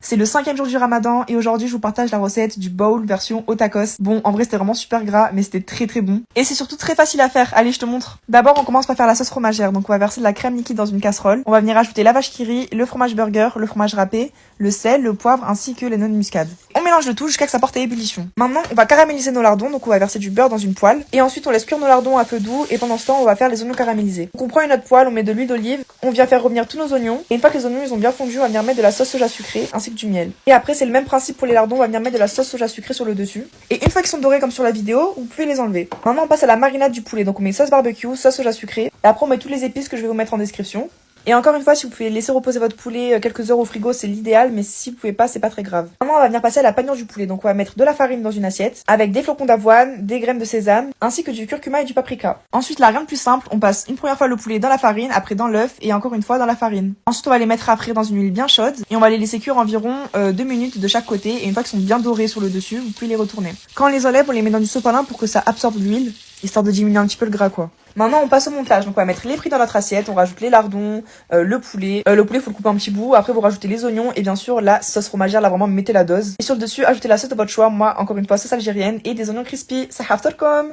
C'est le 5e jour du ramadan et aujourd'hui je vous partage la recette du bowl version au tacos. Bon, en vrai c'était vraiment super gras mais c'était très bon. Et c'est surtout très facile à faire, allez je te montre. D'abord on commence par faire la sauce fromagère, donc on va verser de la crème liquide dans une casserole. On va venir ajouter la vache qui rit, le fromage burger, le fromage râpé, le sel, le poivre ainsi que les noix de muscade. On mélange le tout jusqu'à ce que ça porte à ébullition. Maintenant on va caraméliser nos lardons, donc on va verser du beurre dans une poêle. Et ensuite on laisse cuire nos lardons à feu doux et pendant ce temps on va faire les oignons caramélisés. Donc on prend une autre poêle, on met de l'huile d'olive, on vient faire revenir tous nos oignons. Et une fois que les oignons ils ont bien fondu, on va venir mettre de la sauce soja sucrée ainsi que du miel. Et après c'est le même principe pour les lardons, on va venir mettre de la sauce soja sucrée sur le dessus. Et une fois qu'ils sont dorés comme sur la vidéo, vous pouvez les enlever. Maintenant on passe à la marinade du poulet, donc on met sauce barbecue, sauce soja sucrée. Et après on met toutes les épices que je vais vous mettre en description. Et encore une fois, si vous pouvez laisser reposer votre poulet quelques heures au frigo, c'est l'idéal, mais si vous pouvez pas, c'est pas très grave. Maintenant, on va venir passer à la panure du poulet. Donc, on va mettre de la farine dans une assiette, avec des flocons d'avoine, des graines de sésame, ainsi que du curcuma et du paprika. Ensuite, là, rien de plus simple, on passe une première fois le poulet dans la farine, après dans l'œuf, et encore une fois dans la farine. Ensuite, on va les mettre à frire dans une huile bien chaude, et on va les laisser cuire environ 2 minutes de chaque côté, et une fois qu'ils sont bien dorés sur le dessus, vous pouvez les retourner. Quand on les enlève, on les met dans du sopalin pour que ça absorbe l'huile, histoire de diminuer un petit peu le gras, quoi. Maintenant, on passe au montage. Donc, on va mettre les frites dans notre assiette. On rajoute les lardons, le poulet. Le poulet, faut le couper en petits bouts. Après, vous rajoutez les oignons et bien sûr la sauce fromagère. Là, vraiment, mettez la dose. Et sur le dessus, ajoutez la sauce de votre choix. Moi, encore une fois, sauce algérienne et des oignons crispy. Ça haftarkom.